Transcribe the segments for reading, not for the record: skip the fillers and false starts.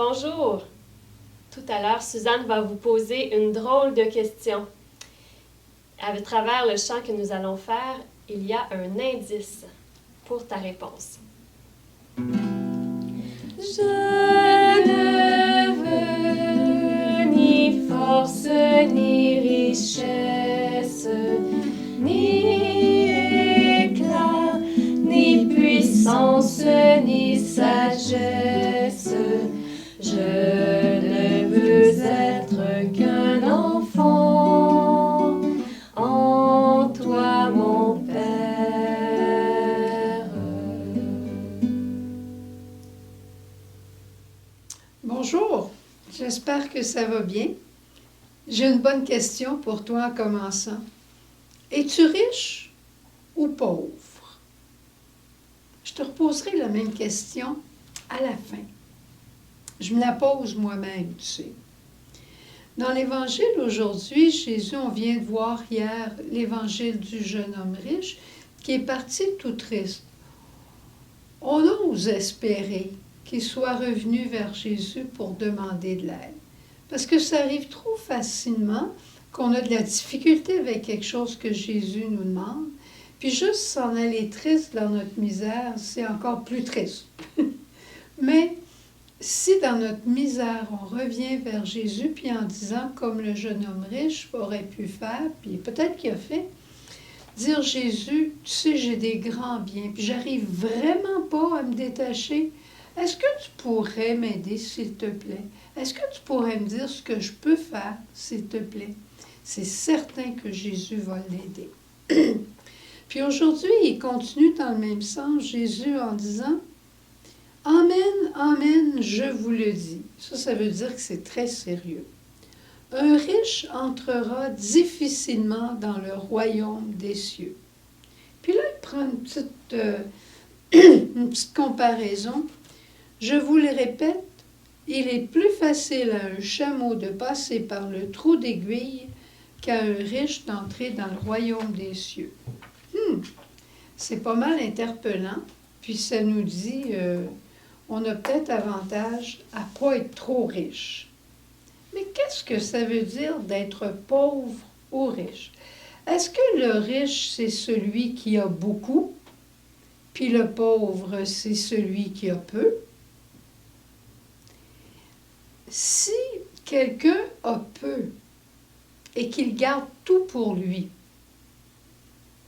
Bonjour! Tout à l'heure, Suzanne va vous poser une drôle de question. À travers le chant que nous allons faire, il y a un indice pour ta réponse. Je ne veux ni force, ni richesse, ni éclat, ni puissance, ni sagesse. Je ne veux être qu'un enfant en toi, mon Père. Bonjour, j'espère que ça va bien. J'ai une bonne question pour toi en commençant. Es-tu riche ou pauvre? Je te reposerai la même question à la fin. Je me la pose moi-même, tu sais. Dans l'Évangile aujourd'hui, Jésus, on vient de voir hier l'Évangile du jeune homme riche qui est parti tout triste. On ose espérer qu'il soit revenu vers Jésus pour demander de l'aide. Parce que ça arrive trop facilement qu'on a de la difficulté avec quelque chose que Jésus nous demande. Puis juste s'en aller triste dans notre misère, c'est encore plus triste. Mais si dans notre misère, on revient vers Jésus, puis en disant, comme le jeune homme riche aurait pu faire, puis peut-être qu'il a fait, dire Jésus, tu sais, j'ai des grands biens, puis j'arrive vraiment pas à me détacher. Est-ce que tu pourrais m'aider, s'il te plaît? Est-ce que tu pourrais me dire ce que je peux faire, s'il te plaît? C'est certain que Jésus va l'aider. Puis aujourd'hui, il continue dans le même sens, Jésus, en disant, Amen, amen, je vous le dis. Ça veut dire que c'est très sérieux. Un riche entrera difficilement dans le royaume des cieux. Puis là, il prend une petite comparaison. Je vous le répète, il est plus facile à un chameau de passer par le trou d'aiguille qu'à un riche d'entrer dans le royaume des cieux. C'est pas mal interpellant, puis ça nous dit, on a peut-être avantage à ne pas être trop riche. Mais qu'est-ce que ça veut dire d'être pauvre ou riche? Est-ce que le riche, c'est celui qui a beaucoup, puis le pauvre, c'est celui qui a peu? Si quelqu'un a peu et qu'il garde tout pour lui,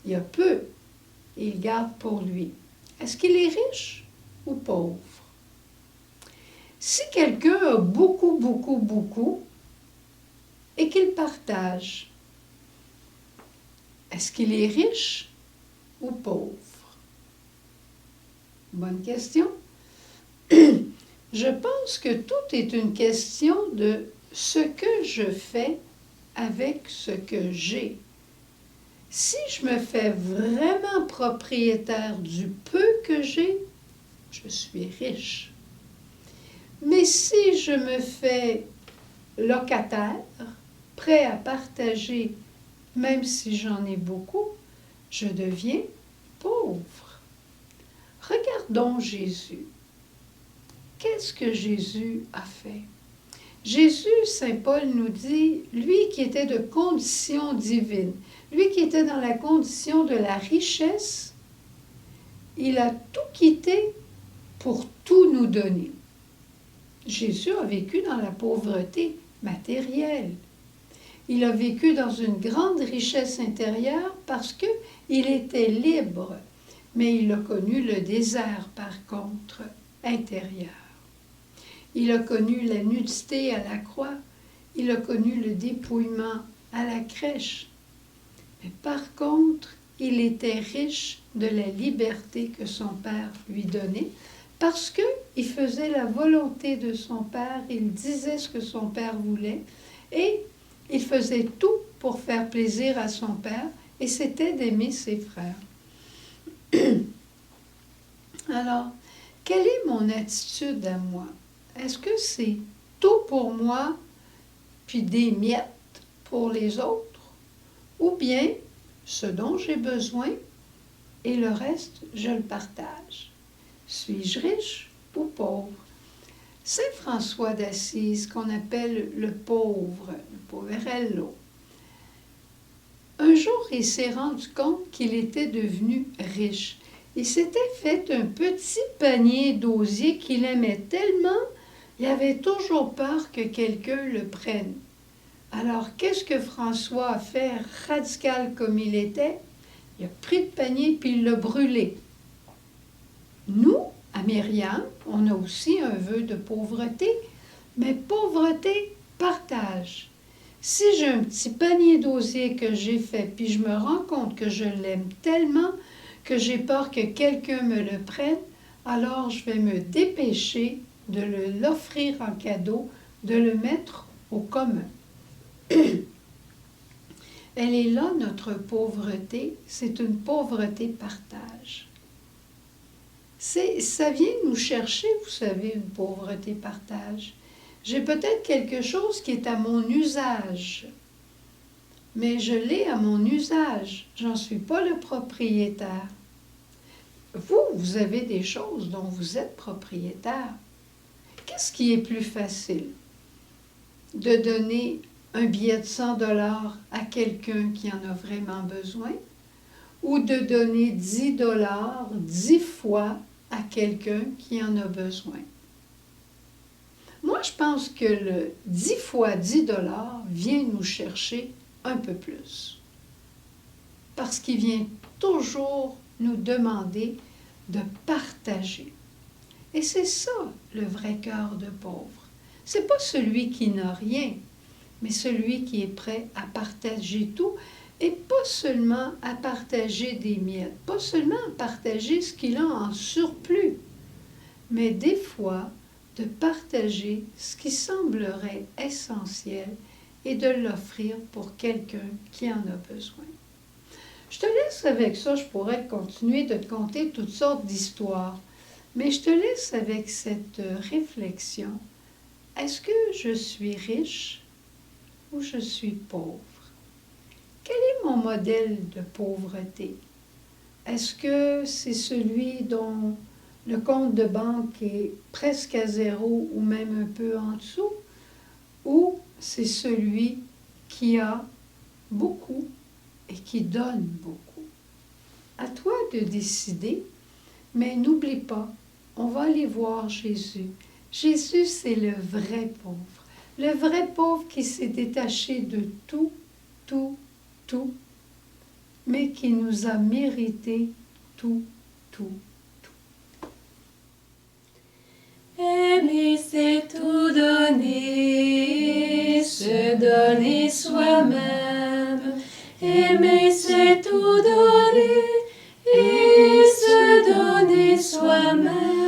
il a peu et il garde pour lui, est-ce qu'il est riche ou pauvre? Si quelqu'un a beaucoup, beaucoup, beaucoup et qu'il partage, est-ce qu'il est riche ou pauvre? Bonne question. Je pense que tout est une question de ce que je fais avec ce que j'ai. Si je me fais vraiment propriétaire du peu que j'ai, je suis riche. Mais si je me fais locataire, prêt à partager, même si j'en ai beaucoup, je deviens pauvre. Regardons Jésus. Qu'est-ce que Jésus a fait? Jésus, Saint Paul nous dit, lui qui était de condition divine, lui qui était dans la condition de la richesse, il a tout quitté pour tout nous donner. Jésus a vécu dans la pauvreté matérielle. Il a vécu dans une grande richesse intérieure parce qu'il était libre, mais il a connu le désert par contre intérieur. Il a connu la nudité à la croix, il a connu le dépouillement à la crèche. Mais par contre, il était riche de la liberté que son Père lui donnait, parce qu'il faisait la volonté de son Père, il disait ce que son Père voulait, et il faisait tout pour faire plaisir à son Père, et c'était d'aimer ses frères. Alors, quelle est mon attitude à moi? Est-ce que c'est tout pour moi, puis des miettes pour les autres? Ou bien, ce dont j'ai besoin, et le reste, je le partage? Suis-je riche ou pauvre? Saint François d'Assise, qu'on appelle le poverello, un jour il s'est rendu compte qu'il était devenu riche. Il s'était fait un petit panier d'osier qu'il aimait tellement, il avait toujours peur que quelqu'un le prenne. Alors, qu'est-ce que François a fait, radical comme il était? Il a pris le panier puis il l'a brûlé. Nous, à Myriam, on a aussi un vœu de pauvreté, mais pauvreté, partage. Si j'ai un petit panier d'osier que j'ai fait, puis je me rends compte que je l'aime tellement que j'ai peur que quelqu'un me le prenne, alors je vais me dépêcher de l'offrir en cadeau, de le mettre au commun. Elle est là, notre pauvreté, c'est une pauvreté partage. Ça vient nous chercher, vous savez, une pauvreté partage. J'ai peut-être quelque chose qui est à mon usage, mais je l'ai à mon usage, j'en suis pas le propriétaire. Vous avez des choses dont vous êtes propriétaire. Qu'est-ce qui est plus facile? De donner un billet de 100 $ à quelqu'un qui en a vraiment besoin ou de donner 10 $ 10 fois à quelqu'un qui en a besoin. Moi, je pense que le 10 fois 10 $ vient nous chercher un peu plus. Parce qu'il vient toujours nous demander de partager. Et c'est ça, le vrai cœur de pauvre. C'est pas celui qui n'a rien, mais celui qui est prêt à partager tout, et pas seulement à partager des miettes, pas seulement à partager ce qu'il a en surplus, mais des fois de partager ce qui semblerait essentiel et de l'offrir pour quelqu'un qui en a besoin. Je te laisse avec ça, je pourrais continuer de te conter toutes sortes d'histoires, mais je te laisse avec cette réflexion. Est-ce que je suis riche ou je suis pauvre? Quel est mon modèle de pauvreté? Est-ce que c'est celui dont le compte de banque est presque à zéro ou même un peu en dessous? Ou c'est celui qui a beaucoup et qui donne beaucoup? À toi de décider, mais n'oublie pas, on va aller voir Jésus. Jésus, c'est le vrai pauvre qui s'est détaché de tout, mais qui nous a mérité tout. Aimer, c'est tout donner, se donner soi-même. Aimer, c'est tout donner et se donner soi-même.